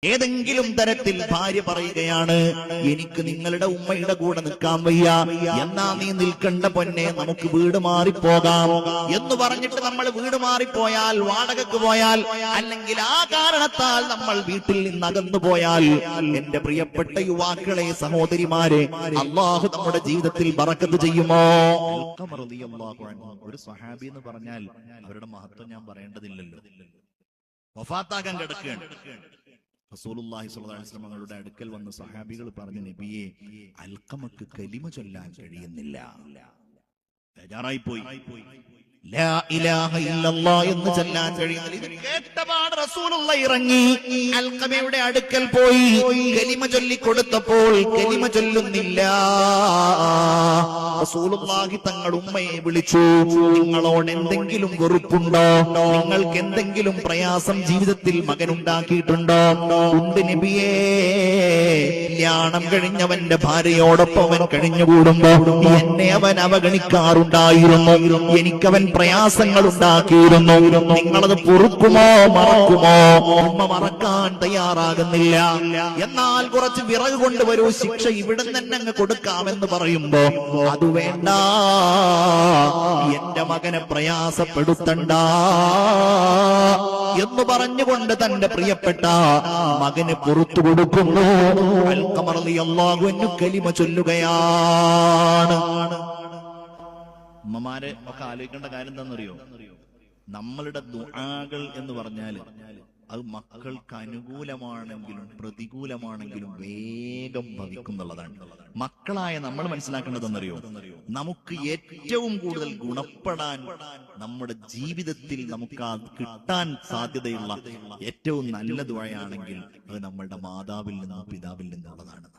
ഏതെങ്കിലും തരത്തിൽ ഭാര്യ പറയുകയാണ്, എനിക്ക് നിങ്ങളുടെ ഉമ്മയുടെ കൂടെ നിൽക്കാൻ വയ്യ, എന്നാ നീ നിൽക്കണ്ട പൊന്നെ, നമുക്ക് വീട് മാറിപ്പോകാം എന്ന് പറഞ്ഞിട്ട് നമ്മൾ വീട് മാറിപ്പോയാൽ, വാടകയ്ക്ക് പോയാൽ, അല്ലെങ്കിൽ ആ കാരണത്താൽ നമ്മൾ വീട്ടിൽ നിന്ന് അകന്നു പോയാൽ, എന്റെ പ്രിയപ്പെട്ട യുവാക്കളെ, സഹോദരിമാരെ, അള്ളാഹു നമ്മുടെ ജീവിതത്തിൽ ബറക്കത്ത് ചെയ്യുമോ? ഒരു സ്വഹാബി എന്ന് പറഞ്ഞാൽ അവരുടെ മഹത്വം ഞാൻ പറയേണ്ടതില്ലല്ലോ. വഫാത്താകാൻ കിടക്കുകയാണ്. റസൂലുള്ളാഹി സ്വല്ലല്ലാഹു അലൈഹി വസല്ലം തങ്ങളുടെ അടുക്കൽ വന്ന സഹാബികൾ പറഞ്ഞു, നബിയെ, അൽഖമക്ക് കലിമ ചൊല്ലാൻ കഴിയുന്നില്ല. ബേജാറായി പോയി. ലാ ഇലാഹ ഇല്ലല്ലാഹ് എന്ന് ചൊല്ലാൻ കഴിയുന്നില്ല. ഇത് കേട്ടപാട് റസൂലുള്ളാഹി ഇറങ്ങി അൽഖമയുടെ അടുക്കൽ പോയി കലിമ ചൊല്ലി കൊടുത്തപ്പോൾ കലിമ ചൊല്ലുന്നില്ല. റസൂലുള്ളാഹി തങ്ങൾ ഉമ്മയെ വിളിച്ചു, നിങ്ങളോട് എന്തെങ്കിലും വെറുപ്പുണ്ടോ? നിങ്ങൾക്ക് എന്തെങ്കിലും പ്രയാസം ജീവിതത്തിൽ മകനുണ്ടാക്കിയിട്ടുണ്ടോ? ഉണ്ട് നബിയേ. കല്യാണം കഴിഞ്ഞവന്റെ ഭാര്യയോടൊപ്പം അവൻ കഴിഞ്ഞുകൂടുമ്പോ എന്നെ അവൻ അവഗണിക്കാറുണ്ടായിരുന്നു, എനിക്കവൻ പ്രയാസങ്ങൾ ഉണ്ടാക്കിയിരുന്നു. നിങ്ങളത് പൊറുക്കുമോ മറക്കുമോ? ഉമ്മ മറക്കാൻ തയ്യാറാകുന്നില്ല. എന്നാൽ കുറച്ച് വിറക് കൊണ്ടുവരൂ, ശിക്ഷ ഇവിടെ തന്നെ അങ്ങ് കൊടുക്കാമെന്ന് പറയുമ്പോ, അത് വേണ്ട, എന്റെ മകനെ പ്രയാസപ്പെടുത്തണ്ട എന്ന് പറഞ്ഞുകൊണ്ട് തന്റെ പ്രിയപ്പെട്ട മകന് പുറത്തു കൊടുക്കുന്നു. അൽഖമ റളിയല്ലാഹു അൻഹു കലിമ ചൊല്ലുകയാണ്. ഉമ്മമാരെ ഒക്കെ ആലോചിക്കേണ്ട കാര്യം എന്താണെന്നറിയോ? നമ്മളുടെ ദുആകൾ എന്ന് പറഞ്ഞാല് അത് മക്കൾക്ക് അനുകൂലമാണെങ്കിലും പ്രതികൂലമാണെങ്കിലും വേഗം ഭവിക്കുന്നുള്ളതാണ്. മക്കളായ നമ്മൾ മനസ്സിലാക്കേണ്ടതെന്നറിയോ? നമുക്ക് ഏറ്റവും കൂടുതൽ ഗുണപ്പെടാൻ, നമ്മുടെ ജീവിതത്തിൽ നമുക്ക് കിട്ടാൻ സാധ്യതയുള്ള ഏറ്റവും നല്ല ദുആയാണെങ്കിൽ അത് നമ്മളുടെ മാതാവിൽ നിന്നും പിതാവിൽ നിന്നുള്ളതാണ്.